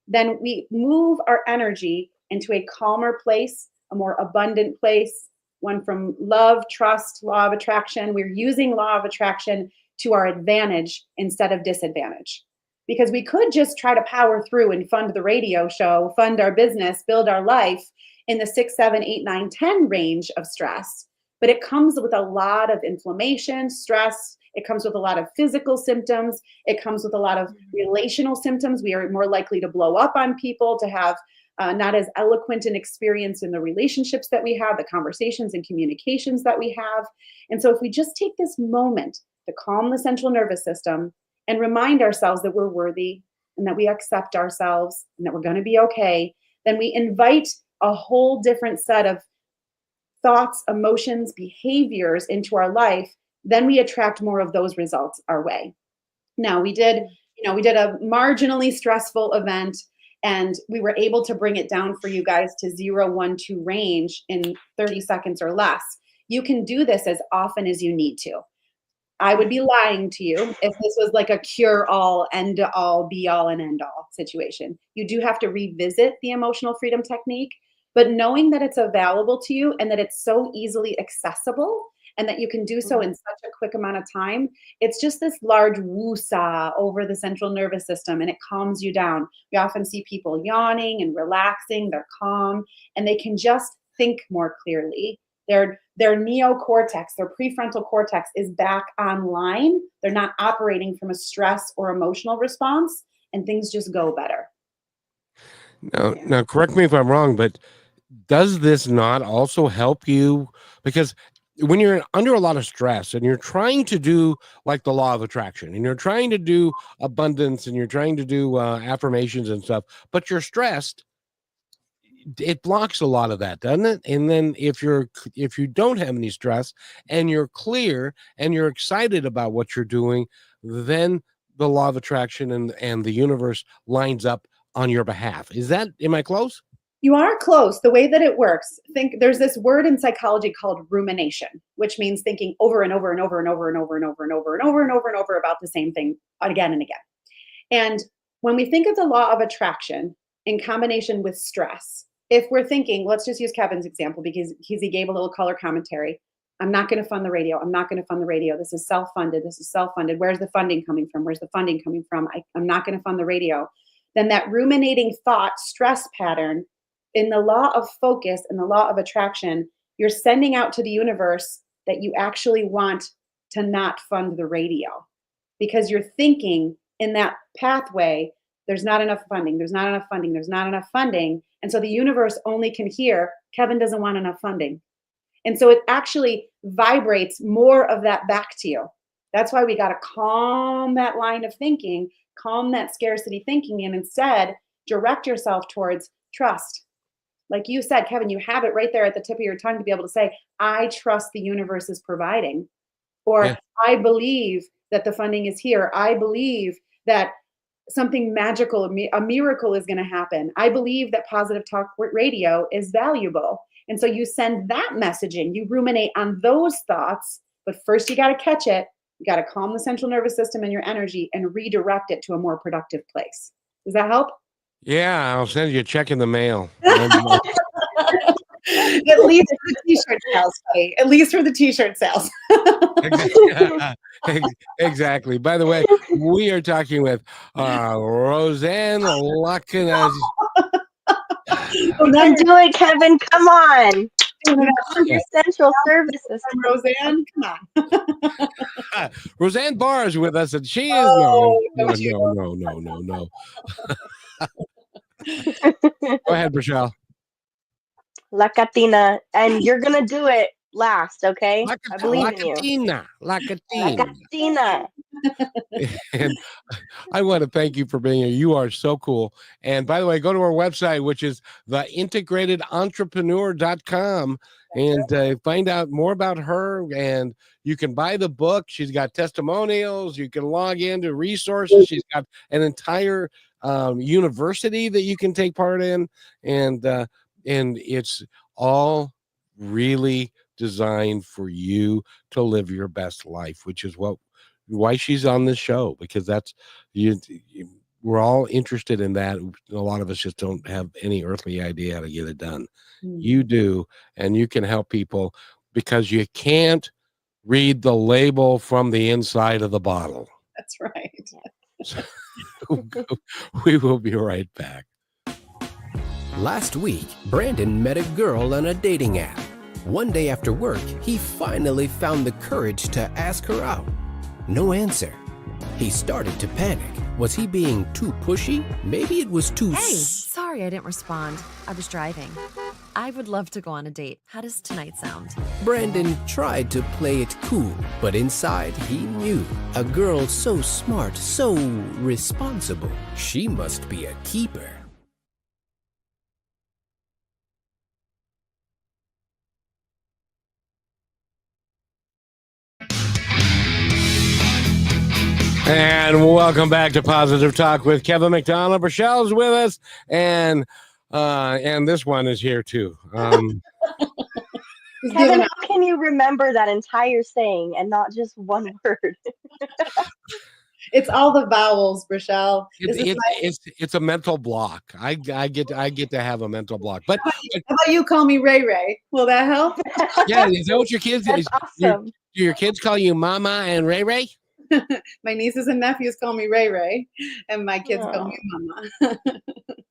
then we move our energy into a calmer place, a more abundant place, one from love, trust, law of attraction. We're using law of attraction to our advantage instead of disadvantage. Because we could just try to power through and fund the radio show, fund our business, build our life in the 6, 7, 8, 9, 10 range of stress. But it comes with a lot of inflammation, stress. It comes with a lot of physical symptoms. It comes with a lot of relational symptoms. We are more likely to blow up on people, to have not as eloquent an experience in the relationships that we have, the conversations and communications that we have. And so if we just take this moment to calm the central nervous system and remind ourselves that we're worthy and that we accept ourselves and that we're going to be okay, then we invite a whole different set of thoughts, emotions, behaviors into our life. Then we attract more of those results our way. Now, we did, we did a marginally stressful event, and we were able to bring it down for you guys to 0, 1, 2 range in 30 seconds or less. You can do this as often as you need to. I would be lying to you if this was like a cure-all, end-all, be-all, and end-all situation. You do have to revisit the emotional freedom technique, but knowing that it's available to you and that it's so easily accessible and that you can do so in such a quick amount of time, it's just this large woo-saw over the central nervous system, and it calms you down. We often see people yawning and relaxing, they're calm, and they can just think more clearly. Their neocortex, their prefrontal cortex is back online. They're not operating from a stress or emotional response, and things just go better. Now, correct me if I'm wrong, but does this not also help you? Because when you're under a lot of stress and you're trying to do like the law of attraction, and you're trying to do abundance, and you're trying to do affirmations and stuff, but you're stressed, it blocks a lot of that, doesn't it? And then if you don't have any stress and you're clear and you're excited about what you're doing, then the law of attraction and the universe lines up on your behalf. Am I close? You are close. The way that it works, there's this word in psychology called rumination, which means thinking over and over and over and over and over and over and over and over and over and over about the same thing again and again. And when we think of the law of attraction in combination with stress, if we're thinking, let's just use Kevin's example because he gave a little color commentary. I'm not going to fund the radio. I'm not going to fund the radio. This is self-funded. This is self-funded. Where's the funding coming from? Where's the funding coming from? I'm not going to fund the radio. Then that ruminating thought stress pattern in the law of focus and the law of attraction, you're sending out to the universe that you actually want to not fund the radio because you're thinking in that pathway, there's not enough funding, there's not enough funding, there's not enough funding. And so the universe only can hear, Kevin doesn't want enough funding. And so it actually vibrates more of that back to you. That's why we got to calm that line of thinking, calm that scarcity thinking, and instead direct yourself towards trust. Like you said, Kevin, you have it right there at the tip of your tongue to be able to say, I trust the universe is providing, or I believe that the funding is here. I believe that something magical, a miracle is going to happen. I believe that Positive Talk Radio is valuable. And so you send that messaging, you ruminate on those thoughts, but first you got to catch it. You got to calm the central nervous system and your energy and redirect it to a more productive place. Does that help? Yeah, I'll send you a check in the mail. At least for the t-shirt sales, buddy. At least for the t-shirt sales. Exactly. By the way, we are talking with Raeanne Lacatena. Then do it, Kevin. Come on. Your central service system. Raeanne, come on. Raeanne Barr is with us, and she is no. Go ahead, Michelle. Lacatena, and you're gonna do it last, okay? I believe in you. Lacatena. And I want to thank you for being here. You are so cool. And by the way, go to our website, which is theintegratederentrepreneur.com, and find out more about her. And you can buy the book. She's got testimonials. You can log into resources. She's got an entire university that you can take part in, and it's all really designed for you to live your best life, which is why she's on this show, because that's we're all interested in that. A lot of us just don't have any earthly idea how to get it done. You do, and you can help people because you can't read the label from the inside of the bottle. That's right. We will be right back. Last week, Brandon met a girl on a dating app. One day after work, he finally found the courage to ask her out. No answer. He started to panic. Was he being too pushy? Maybe it was too... Hey, sorry I didn't respond. I was driving. I would love to go on a date. How does tonight sound? Brandon tried to play it cool, but inside he knew. A girl so smart, so responsible. She must be a keeper. And welcome back to Positive Talk with Kevin McDonald. Rochelle's with us, and this one is here too. He's Kevin, giving up. how can you remember that entire saying and not just one word? It's all the vowels, Rochelle. This is It's a mental block. I get to have a mental block. But how about you call me Ray Ray? Will that help? yeah, is that what your kids? That's awesome. Do your kids call you Mama and Ray Ray? My nieces and nephews call me Ray Ray, and my kids call me Mama.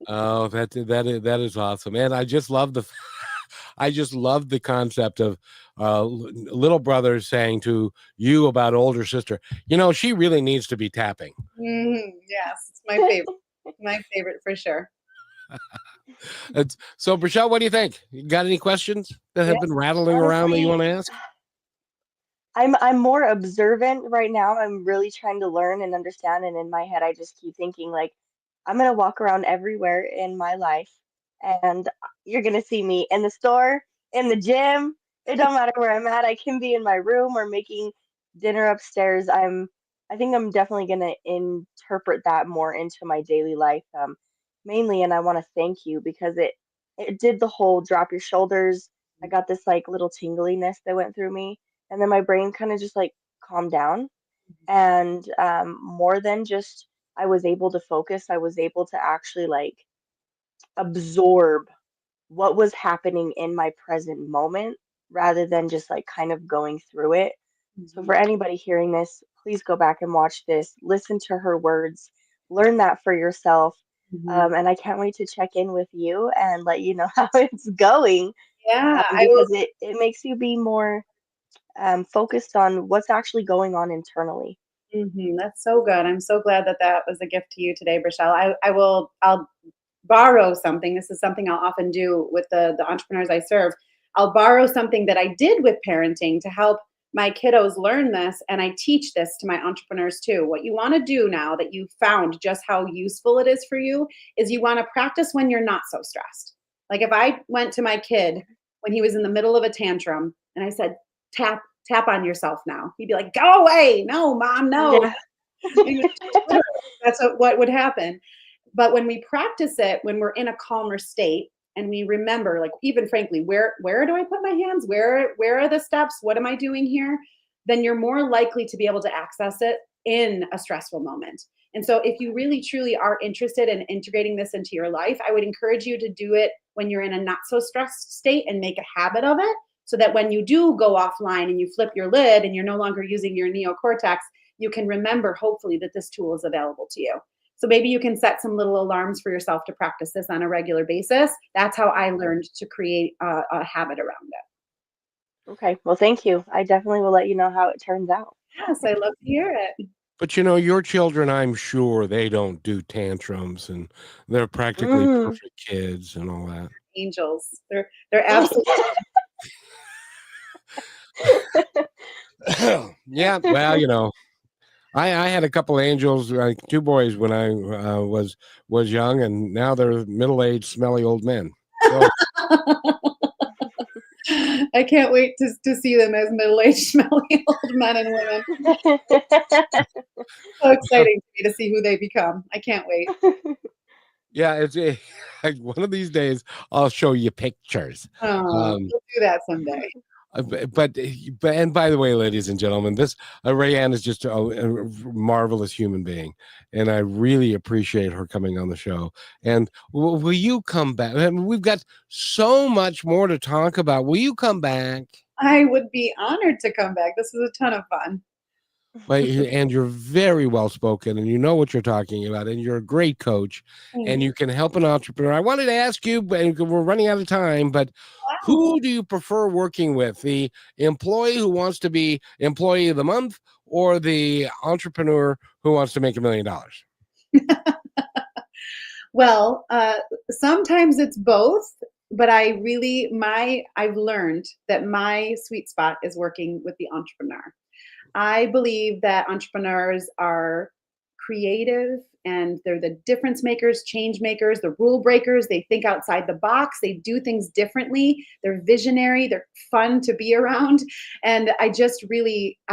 Oh, that is awesome, and I just love the concept of little brothers saying to you about older sister, she really needs to be tapping. Yes, it's my favorite. My favorite for sure. So, Rochelle, what do you think? You got any questions that have been rattling around that you want to ask? I'm more observant right now. I'm really trying to learn and understand, and in my head, I just keep thinking like I'm gonna walk around everywhere in my life, and you're gonna see me in the store, in the gym. It don't matter where I'm at. I can be in my room or making dinner upstairs. I think I'm definitely gonna interpret that more into my daily life, mainly. And I want to thank you because it did the whole drop your shoulders. I got this like little tingliness that went through me, and then my brain kind of just like calmed down. And more than just I was able to focus, I was able to actually like absorb what was happening in my present moment rather than just like kind of going through it. So for anybody hearing this, please go back and watch this, listen to her words, learn that for yourself. And I can't wait to check in with you and let you know how it's going, Yeah, I will. because it makes you be more focused on what's actually going on internally. That's so good. I'm so glad that that was a gift to you today, Rochelle. I'll borrow something. This is something I'll often do with the entrepreneurs I serve. I'll borrow something that I did with parenting to help my kiddos learn this, and I teach this to my entrepreneurs too. What you want to do now that you've found just how useful it is for you is you want to practice when you're not so stressed. Like if I went to my kid when he was in the middle of a tantrum and I said, tap on yourself now. He'd be like, go away. No, mom, no. Yeah. That's what would happen. But when we practice it, when we're in a calmer state and we remember, like even frankly, where do I put my hands? Where are the steps? What am I doing here? Then you're more likely to be able to access it in a stressful moment. And so if you really truly are interested in integrating this into your life, I would encourage you to do it when you're in a not so stressed state and make a habit of it, so that when you do go offline and you flip your lid and you're no longer using your neocortex, you can remember hopefully that this tool is available to you. So maybe you can set some little alarms for yourself to practice this on a regular basis. That's how I learned to create a habit around it. Okay. Well, thank you. I definitely will let you know how it turns out. Yes, I love to hear it. But your children, I'm sure they don't do tantrums, and they're practically Mm. perfect kids and all that. Angels. They're absolutely Yeah, well, I had a couple angels, two boys when I was young, and now they're middle-aged, smelly old men. So, I can't wait to see them as middle-aged, smelly old men and women. So exciting to me to see who they become. I can't wait. yeah, it's one of these days I'll show you pictures. We'll do that someday. But and by the way, ladies and gentlemen, this Raeanne is just a marvelous human being, and I really appreciate her coming on the show. And will you come back? I mean, we've got so much more to talk about. Will you come back? I would be honored to come back. This was a ton of fun. And you're very well spoken, and you know what you're talking about, and you're a great coach, and you can help an entrepreneur. I wanted to ask you, but we're running out of time, but who do you prefer working with? The employee who wants to be employee of the month, or the entrepreneur who wants to make $1 million? Well, sometimes it's both, but I've learned that my sweet spot is working with the entrepreneur. I believe that entrepreneurs are creative and they're the difference makers, change makers, the rule breakers. They think outside the box. They do things differently. They're visionary. They're fun to be around. And I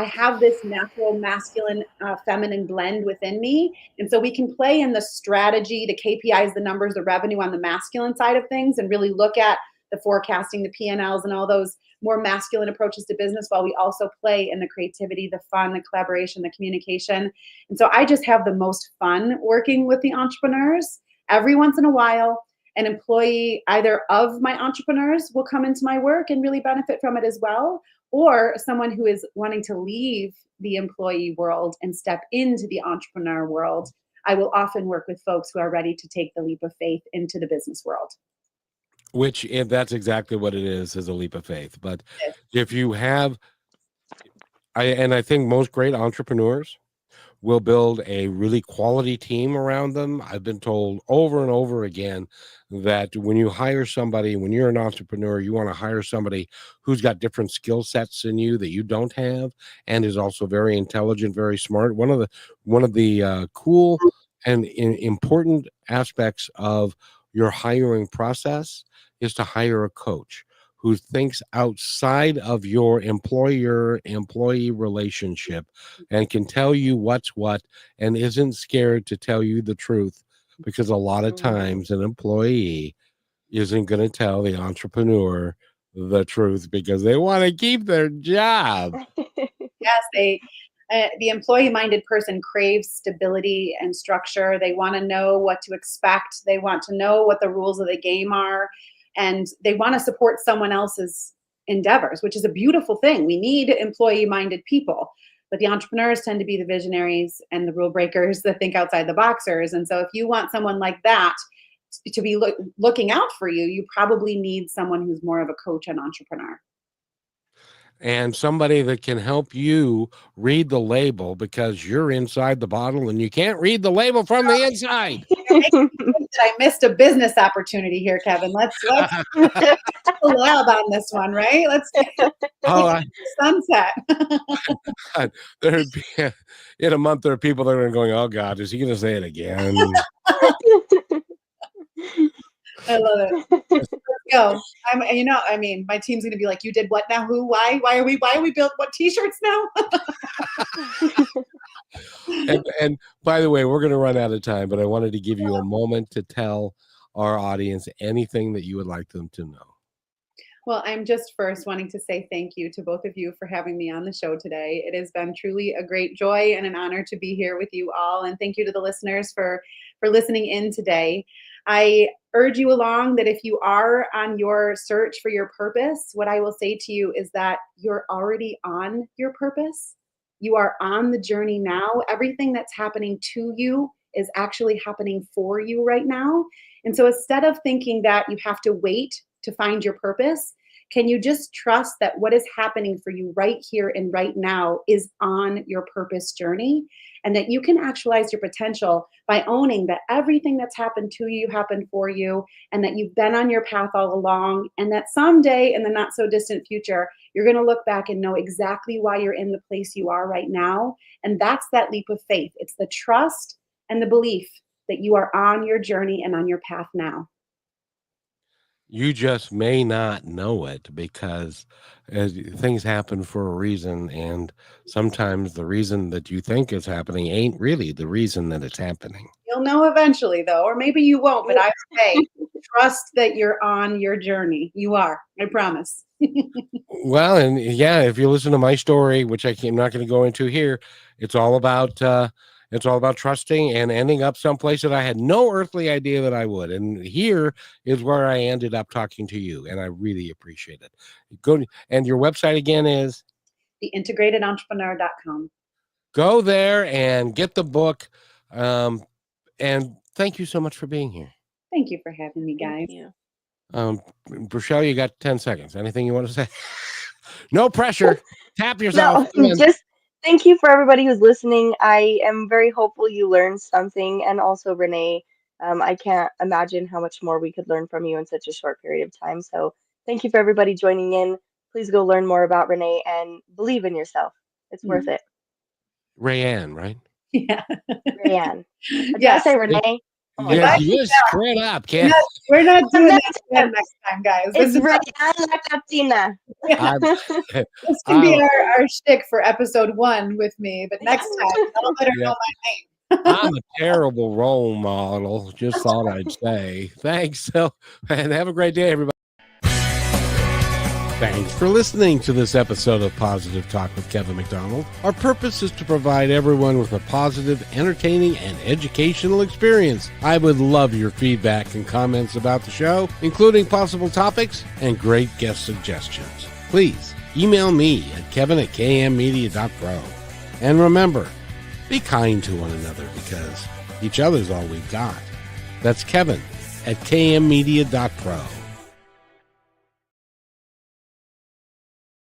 have this natural masculine, feminine blend within me. And so we can play in the strategy, the KPIs, the numbers, the revenue on the masculine side of things, and really look at the forecasting, the P&Ls, and all those more masculine approaches to business, while we also play in the creativity, the fun, the collaboration, the communication. And so I just have the most fun working with the entrepreneurs. Every once in a while, an employee either of my entrepreneurs will come into my work and really benefit from it as well, or someone who is wanting to leave the employee world and step into the entrepreneur world. I will often work with folks who are ready to take the leap of faith into the business world. Which, if that's exactly what it is a leap of faith. But if you have, I think most great entrepreneurs will build a really quality team around them. I've been told over and over again that when you hire somebody, when you're an entrepreneur, you want to hire somebody who's got different skill sets than you that you don't have, and is also very intelligent, very smart. One of the cool and important aspects of your hiring process is to hire a coach who thinks outside of your employer-employee relationship and can tell you what's what and isn't scared to tell you the truth, because a lot of times an employee isn't going to tell the entrepreneur the truth because they want to keep their job. Yes, the employee-minded person craves stability and structure. They want to know what to expect. They want to know what the rules of the game are, and they want to support someone else's endeavors, which is a beautiful thing. We need employee-minded people, but the entrepreneurs tend to be the visionaries and the rule breakers that think outside the boxers. And so if you want someone like that to be looking out for you, you probably need someone who's more of a coach and entrepreneur. And somebody that can help you read the label, because you're inside the bottle and you can't read the label from the inside. You're making me think that I missed a business opportunity here, Kevin. Let's lab on this one, right? Let's take sunset. There'd be in a month there are people that are going, oh God, is he going to say it again? I love it. Let's go. My team's gonna be like, you did what now? Who? Why? Why are we built what t-shirts now? And by the way, we're going to run out of time, but I wanted to give you a moment to tell our audience anything that you would like them to know. Well, I'm just first wanting to say thank you to both of you for having me on the show today. It has been truly a great joy and an honor to be here with you all. And thank you to the listeners for listening in today. I urge you along that if you are on your search for your purpose, what I will say to you is that you're already on your purpose. You are on the journey now. Everything that's happening to you is actually happening for you right now. And so instead of thinking that you have to wait to find your purpose, can you just trust that what is happening for you right here and right now is on your purpose journey, and that you can actualize your potential by owning that everything that's happened to you happened for you, and that you've been on your path all along, and that someday in the not so distant future, you're going to look back and know exactly why you're in the place you are right now. And that's that leap of faith. It's the trust and the belief that you are on your journey and on your path now. You just may not know it, because things happen for a reason, and sometimes the reason that you think is happening ain't really the reason that it's happening. You'll know eventually, though, or maybe you won't, but I say trust that you're on your journey. You are, I promise. Well, and yeah, if you listen to my story, which I'm not going to go into here, it's all about trusting and ending up someplace that I had no earthly idea that I would. And here is where I ended up talking to you, and I really appreciate it. And your website again is theintegratedentrepreneur.com. Go there and get the book. And thank you so much for being here. Thank you for having me, guys. Thank you. Rochelle, you got 10 seconds. Anything you want to say? No pressure. Tap yourself. No, just thank you for everybody who's listening. I am very hopeful you learned something. And also, Renee, I can't imagine how much more we could learn from you in such a short period of time. So thank you for everybody joining in. Please go learn more about Renee and believe in yourself. It's worth it. Raeanne, right? Yeah. Raeanne. Did Yeah. I say Renee? Oh my Yeah, God. you just spread up, Kev. We're not doing that again next time, guys. It's This is Raeanne Lacatena. this can be our shtick for episode 1 with me, but next time I'll let her Yeah. know my name. I'm a terrible role model. Just thought I'd say. Thanks. So, and have a great day, everybody. Thanks for listening to this episode of Positive Talk with Kevin McDonald. Our purpose is to provide everyone with a positive, entertaining, and educational experience. I would love your feedback and comments about the show, including possible topics and great guest suggestions. Please email me at kevin@kmmedia.pro. And remember, be kind to one another because each other's all we've got. That's Kevin at kmmedia.pro.